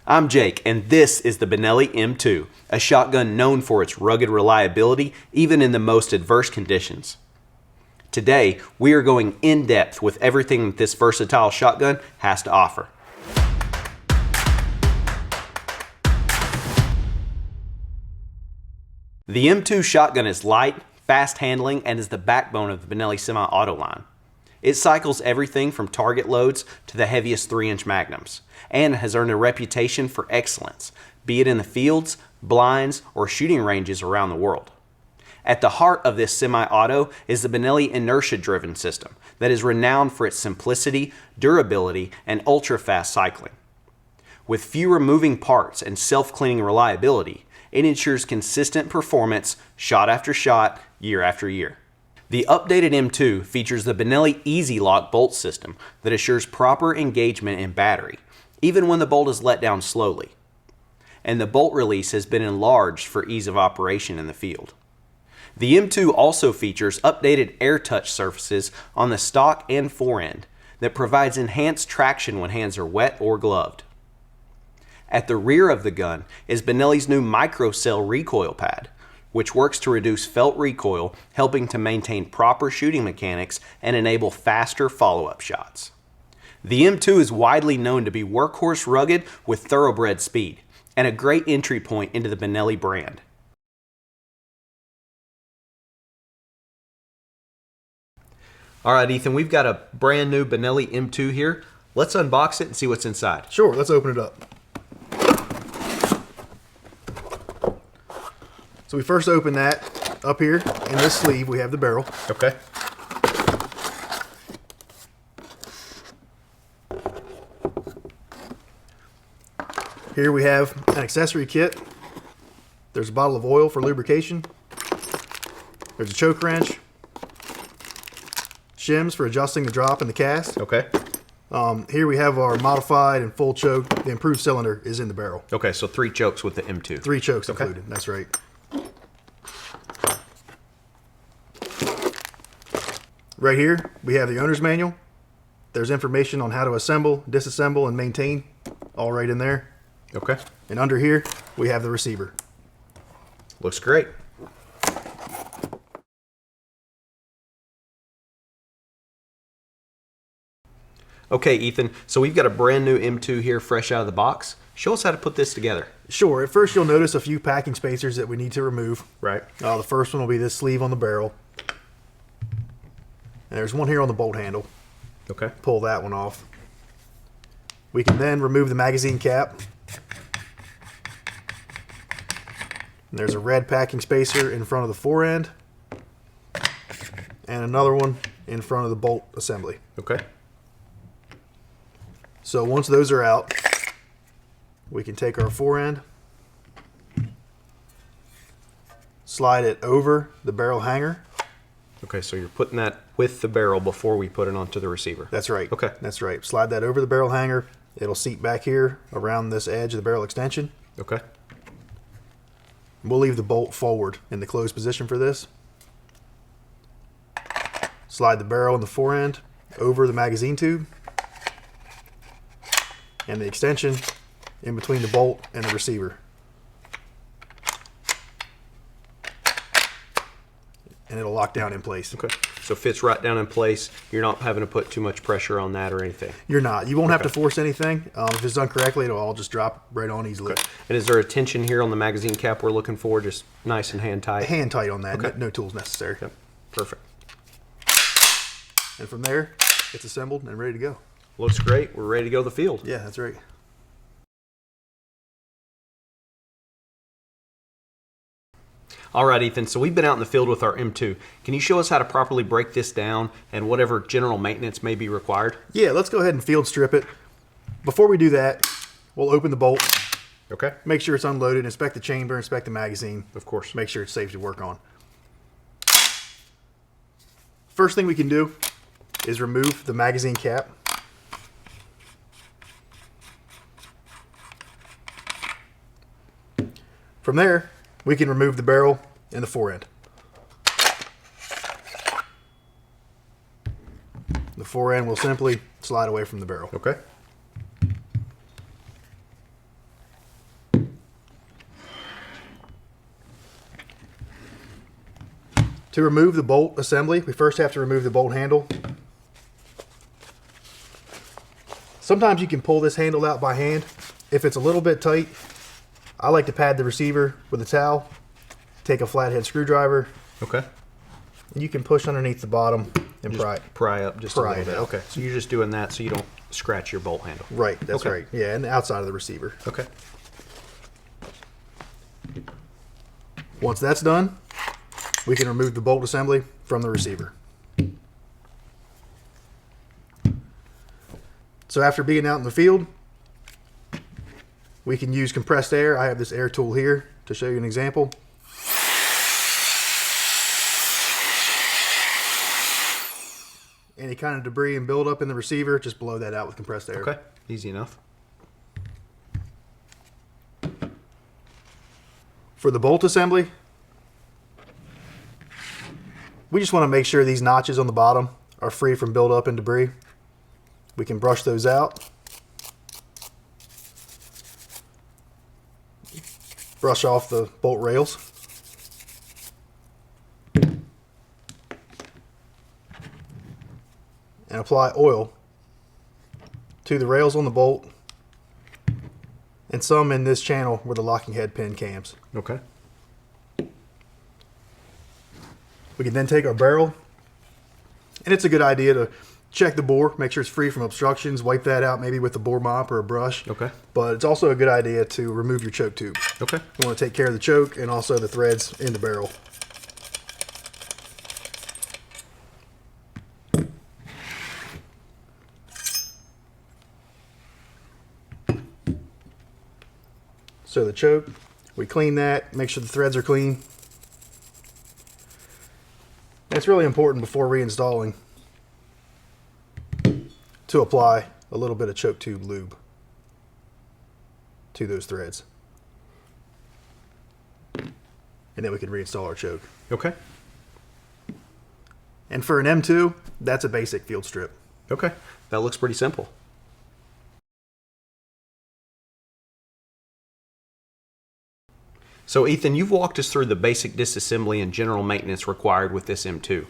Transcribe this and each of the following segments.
I'm Jake, and this is the Benelli M2, a shotgun known for its rugged reliability even in the most adverse conditions. Today, we are going in depth with everything that this versatile shotgun has to offer. The M2 shotgun is light, fast handling, and is the backbone of the Benelli Semi-Auto line. It cycles everything from target loads to the heaviest 3-inch magnums, and has earned a reputation for excellence, be it in the fields, blinds, or shooting ranges around the world. At the heart of this semi-auto is the Benelli inertia-driven system that is renowned for its simplicity, durability, and ultra-fast cycling. With fewer moving parts and self-cleaning reliability, it ensures consistent performance shot after shot, year after year. The updated M2 features the Benelli Easy Lock bolt system that assures proper engagement in battery, even when the bolt is let down slowly. And the bolt release has been enlarged for ease of operation in the field. The M2 also features updated air touch surfaces on the stock and forend that provides enhanced traction when hands are wet or gloved. At the rear of the gun is Benelli's new microcell recoil pad, which works to reduce felt recoil, helping to maintain proper shooting mechanics and enable faster follow-up shots. The M2 is widely known to be workhorse rugged with thoroughbred speed, and a great entry point into the Benelli brand. Alright Ethan, we've got a brand new Benelli M2 here. Let's unbox it and see what's inside. Sure, let's open it up. So we first open that up here. In this sleeve we have the barrel. Okay. Here we have an accessory kit. There's a bottle of oil for lubrication. There's a choke wrench. Shims for adjusting the drop in the cast. Okay. Here we have our modified and full choke. The improved cylinder is in the barrel. Okay, so 3 chokes with the M2. 3 chokes included, that's right. Right here, we have the owner's manual. There's information on how to assemble, disassemble, and maintain, all right in there. Okay. And under here, we have the receiver. Looks great. Okay, Ethan, so we've got a brand new M2 here fresh out of the box. Show us how to put this together. Sure, at first you'll notice a few packing spacers that we need to remove. Right. The first one will be this sleeve on the barrel. And there's one here on the bolt handle. Okay. Pull that one off. We can then remove the magazine cap. And there's a red packing spacer in front of the forend. And another one in front of the bolt assembly. Okay. So once those are out, we can take our forend, slide it over the barrel hanger. Okay, so you're putting that with the barrel before we put it onto the receiver. That's right. Okay. That's right. Slide that over the barrel hanger. It'll seat back here around this edge of the barrel extension. Okay. We'll leave the bolt forward in the closed position for this. Slide the barrel and the forend over the magazine tube. And the extension in between the bolt and the receiver. And it'll lock down in place. Okay. So it fits right down in place. You're not having to put too much pressure on that or anything. You're not. You won't have to force anything. If it's done correctly, it'll all just drop right on easily. Okay. And is there a tension here on the magazine cap we're looking for? Just nice and hand tight? Hand tight on that. Okay. No tools necessary. Yep. Perfect. And from there, it's assembled and ready to go. Looks great. We're ready to go to the field. Yeah, that's right. All right, Ethan, so we've been out in the field with our M2. Can you show us how to properly break this down and whatever general maintenance may be required? Yeah, let's go ahead and field strip it. Before we do that, we'll open the bolt. Okay. Make sure it's unloaded, inspect the chamber, inspect the magazine. Of course. Make sure it's safe to work on. First thing we can do is remove the magazine cap. From there, we can remove the barrel and the forend. The forend will simply slide away from the barrel. Okay. To remove the bolt assembly, we first have to remove the bolt handle. Sometimes you can pull this handle out by hand. If it's a little bit tight, I like to pad the receiver with a towel, take a flathead screwdriver, Okay. and you can push underneath the bottom and pry it. Pry up just Pry a it little bit. out. Okay. So you're just doing that so you don't scratch your bolt handle. Right, that's Okay. right. Yeah, and the outside of the receiver. Okay. Once that's done, we can remove the bolt assembly from the receiver. So after being out in the field, we can use compressed air. I have this air tool here to show you an example. Any kind of debris and buildup in the receiver, just blow that out with compressed air. Okay. Easy enough. For the bolt assembly, we just want to make sure these notches on the bottom are free from buildup and debris. We can brush those out. Brush off the bolt rails. And apply oil to the rails on the bolt and some in this channel where the locking head pin cams. Okay. We can then take our barrel, and it's a good idea to check the bore, make sure it's free from obstructions, wipe that out maybe with a bore mop or a brush. Okay. But it's also a good idea to remove your choke tube. Okay. You want to take care of the choke and also the threads in the barrel. So the choke, we clean that, make sure the threads are clean. It's really important before reinstalling to apply a little bit of choke tube lube to those threads. And then we can reinstall our choke. Okay. And for an M2, that's a basic field strip. Okay. That looks pretty simple. So Ethan, you've walked us through the basic disassembly and general maintenance required with this M2.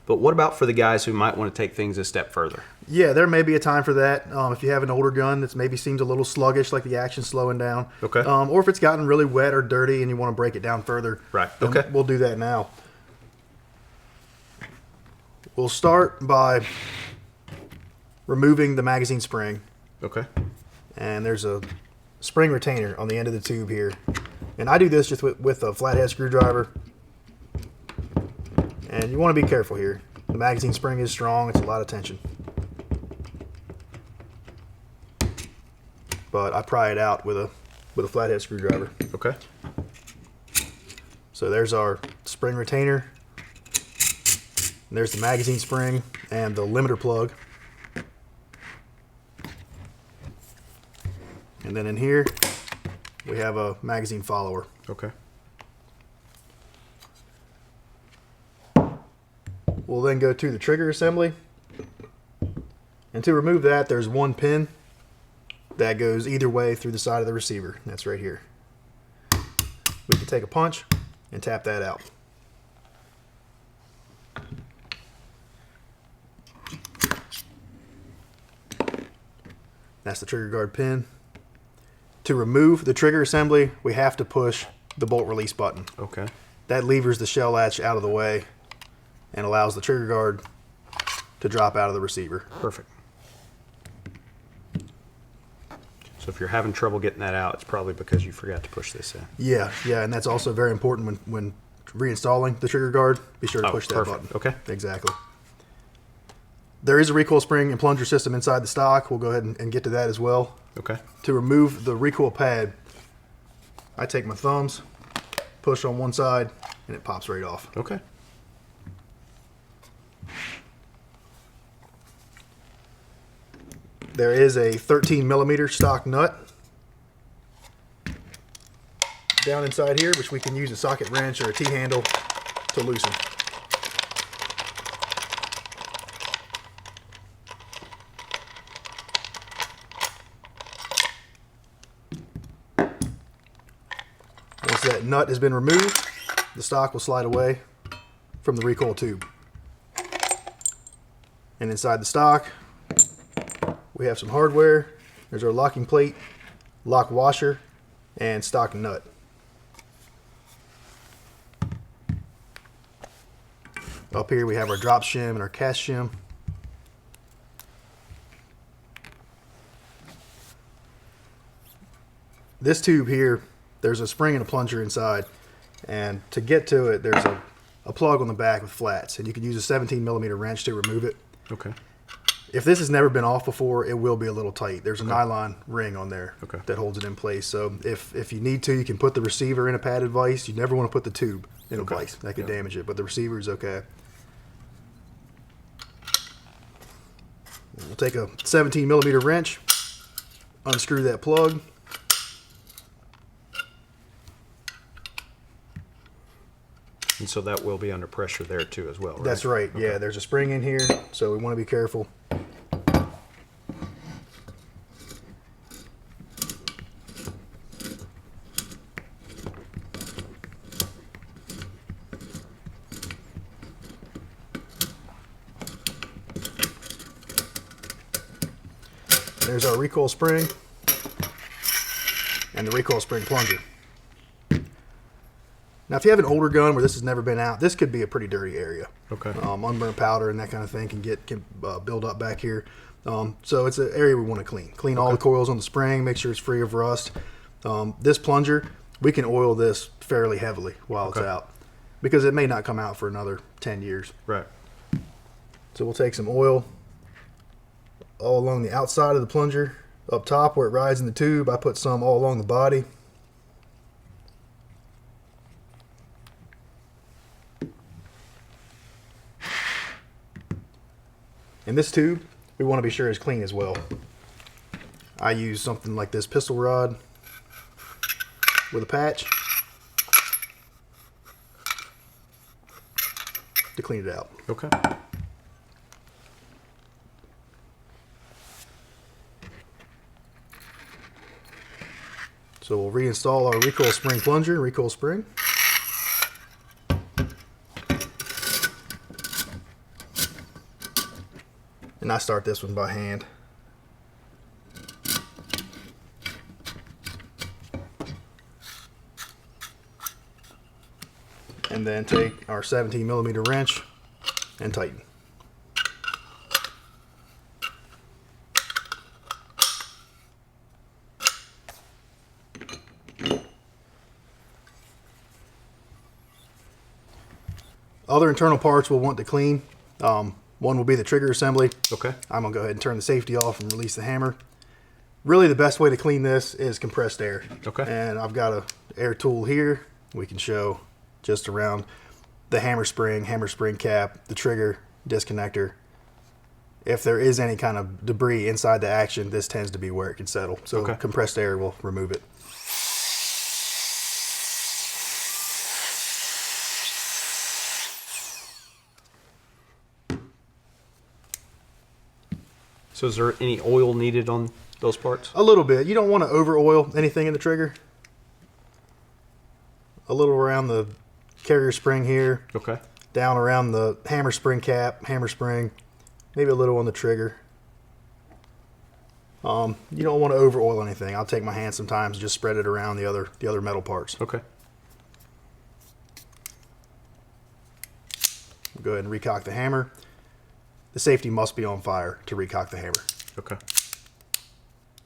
But what about for the guys who might want to take things a step further? Yeah, there may be a time for that. If you have an older gun that maybe seems a little sluggish, like the action's slowing down. Okay. Or if it's gotten really wet or dirty and you want to break it down further. Right. then Okay. We'll do that now. We'll start by removing the magazine spring. Okay. And there's a spring retainer on the end of the tube here. And I do this just with a flathead screwdriver. And you want to be careful here. The magazine spring is strong, it's a lot of tension. But I pry it out with a flathead screwdriver. Okay. So there's our spring retainer. And there's the magazine spring and the limiter plug. And then in here, we have a magazine follower. Okay. We'll then go to the trigger assembly. And to remove that, there's one pin that goes either way through the side of the receiver. That's right here. We can take a punch and tap that out. That's the trigger guard pin. To remove the trigger assembly, we have to push the bolt release button. Okay. That levers the shell latch out of the way and allows the trigger guard to drop out of the receiver. Perfect. So if you're having trouble getting that out, it's probably because you forgot to push this in. Yeah, and that's also very important when reinstalling the trigger guard. Be sure to push that perfect. button. Okay. Exactly. There is a recoil spring and plunger system inside the stock. We'll go ahead and get to that as well. Okay. To remove the recoil pad, I take my thumbs, push on one side, and it pops right off. Okay. There is a 13 millimeter stock nut down inside here, which we can use a socket wrench or a T-handle to loosen. Once that nut has been removed, the stock will slide away from the recoil tube. And inside the stock, we have some hardware. There's our locking plate, lock washer, and stock nut. Up here we have our drop shim and our cast shim. This tube here, there's a spring and a plunger inside, and to get to it there's a plug on the back with flats, and you can use a 17mm wrench to remove it. Okay. If this has never been off before, it will be a little tight. There's a nylon ring on there that holds it in place. So if you need to, you can put the receiver in a padded vise. You never want to put the tube in a vise. That could damage it, but the receiver is okay. We'll take a 17mm wrench, unscrew that plug. And so that will be under pressure there too as well, right? That's right. Okay. Yeah, there's a spring in here, so we want to be careful. There's our recoil spring and the recoil spring plunger. Now, if you have an older gun where this has never been out, this could be a pretty dirty area. Okay. Unburned powder and that kind of thing can build up back here. So it's an area we want to clean. Clean all the coils on the spring, make sure it's free of rust. This plunger, we can oil this fairly heavily while it's out, because it may not come out for another 10 years. Right. So we'll take some oil all along the outside of the plunger. Up top where it rides in the tube, I put some all along the body. And this tube, we want to be sure is clean as well. I use something like this pistol rod with a patch to clean it out. Okay. So we'll reinstall our recoil spring plunger, recoil spring. And I start this one by hand. And then take our 17mm wrench and tighten. Other internal parts we'll want to clean. One will be the trigger assembly. Okay. I'm gonna go ahead and turn the safety off and release the hammer. Really the best way to clean this is compressed air. Okay. And I've got a air tool here. We can show just around the hammer spring cap, the trigger, disconnector. If there is any kind of debris inside the action, this tends to be where it can settle. So compressed air will remove it. So is there any oil needed on those parts? A little bit. You don't want to over oil anything in the trigger. A little around the carrier spring here. Okay. Down around the hammer spring cap, hammer spring. Maybe a little on the trigger. You don't want to over oil anything. I'll take my hand sometimes and just spread it around the other metal parts. Okay. Go ahead and recock the hammer. The safety must be on fire to recock the hammer. Okay.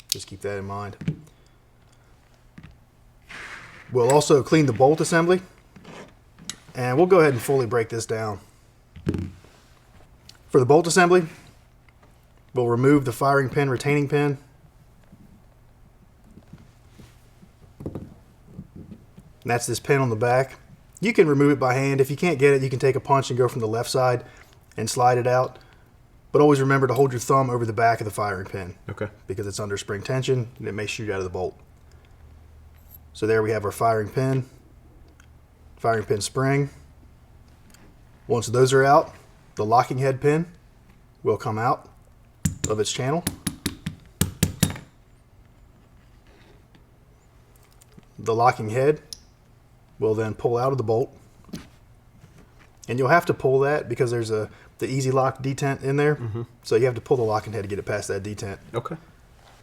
Just keep that in mind. We'll also clean the bolt assembly, and we'll go ahead and fully break this down. For the bolt assembly, we'll remove the firing pin, retaining pin. And that's this pin on the back. You can remove it by hand. If you can't get it, you can take a punch and go from the left side and slide it out. But always remember to hold your thumb over the back of the firing pin. Okay. Because it's under spring tension and it may shoot out of the bolt. So there we have our firing pin spring. Once those are out, the locking head pin will come out of its channel. The locking head will then pull out of the bolt And you'll have to pull that because there's the easy lock detent in there. So you have to pull the locking head to get it past that detent. Okay.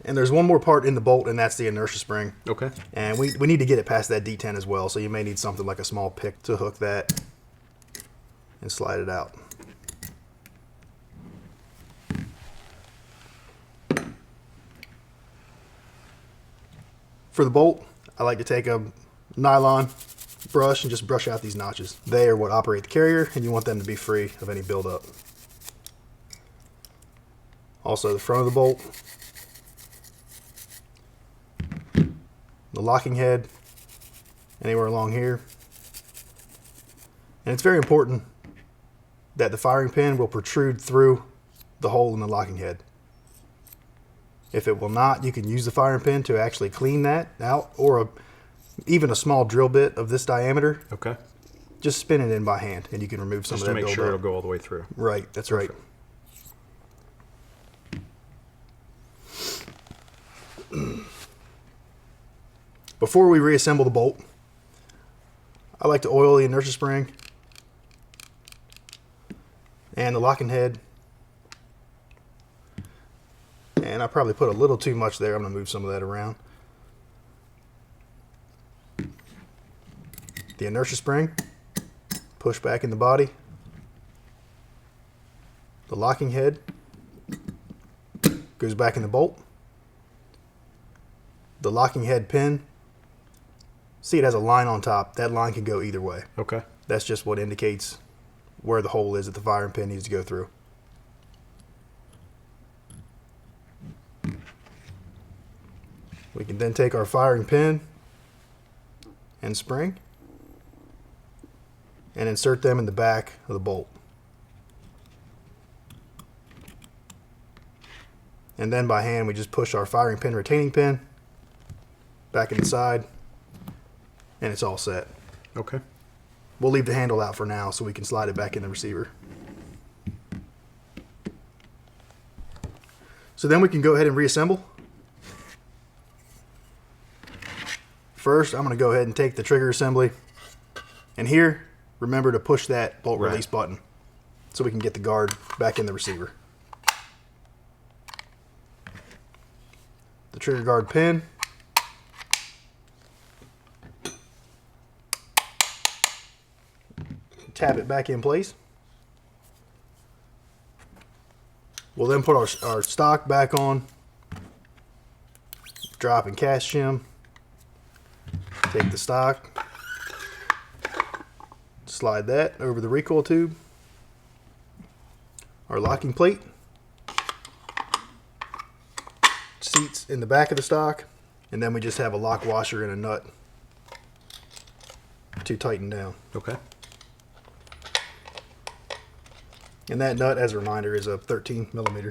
And there's one more part in the bolt, and that's the inertia spring. Okay. And we need to get it past that detent as well, so you may need something like a small pick to hook that and slide it out. For the bolt, I like to take a nylon brush and just brush out these notches. They are what operate the carrier, and you want them to be free of any buildup. Also, the front of the bolt, the locking head, anywhere along here. And it's very important that the firing pin will protrude through the hole in the locking head. If it will not, you can use the firing pin to actually clean that out, or even a small drill bit of this diameter. Okay. Just spin it in by hand, and you can remove some Just of to that make sure it'll buildup. go all the way through. Right, that's right. Before we reassemble the bolt, I like to oil the inertia spring and the locking head. And I probably put a little too much there. I'm going to move some of that around. The inertia spring, push back in the body. The locking head goes back in the bolt. The locking head pin, see it has a line on top. That line can go either way. Okay. That's just what indicates where the hole is that the firing pin needs to go through. We can then take our firing pin and spring and insert them in the back of the bolt. And then by hand we just push our firing pin retaining pin back inside, and it's all set. Okay. We'll leave the handle out for now so we can slide it back in the receiver. So then we can go ahead and reassemble. First, I'm going to go ahead and take the trigger assembly, and here, remember to push that bolt Right. release button so we can get the guard back in the receiver. The trigger guard pin, tap it back in place. We'll then put our stock back on, drop and cast shim, take the stock, slide that over the recoil tube, our locking plate, seats in the back of the stock, and then we just have a lock washer and a nut to tighten down. Okay. And that nut, as a reminder, is a 13 millimeter.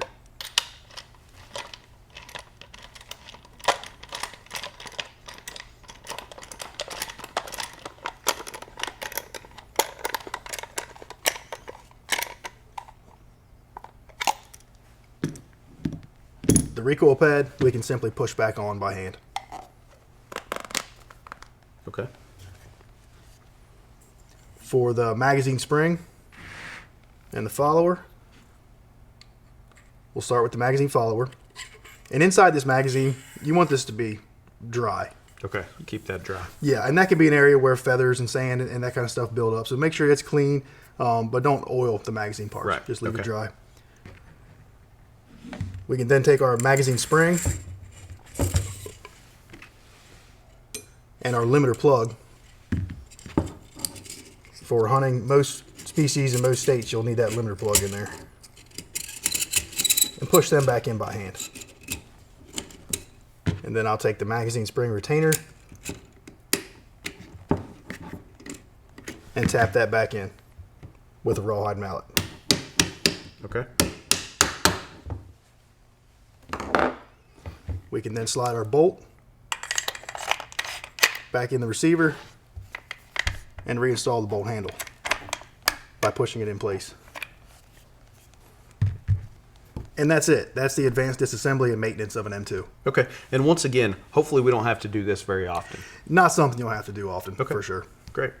The recoil pad, we can simply push back on by hand. Okay. For the magazine spring and the follower, we'll start with the magazine follower. And inside this magazine, you want this to be dry. Okay. Keep that dry. Yeah, and that could be an area where feathers and sand and that kind of stuff build up. So make sure it's clean, but don't oil the magazine parts. Right, Just leave it okay. dry. We can then take our magazine spring and our limiter plug. For hunting most species in most states, you'll need that limiter plug in there. And push them back in by hand. And then I'll take the magazine spring retainer and tap that back in with a rawhide mallet. Okay. We can then slide our bolt back in the receiver and reinstall the bolt handle by pushing it in place. And that's it. That's the advanced disassembly and maintenance of an M2. Okay. And once again, hopefully we don't have to do this very often. Not something you'll have to do often, Okay. for sure. Great.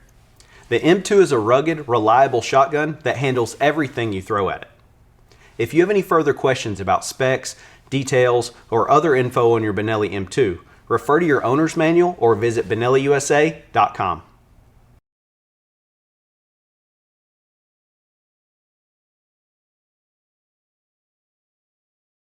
The M2 is a rugged, reliable shotgun that handles everything you throw at it. If you have any further questions about specs, details, or other info on your Benelli M2, refer to your owner's manual or visit BenelliUSA.com.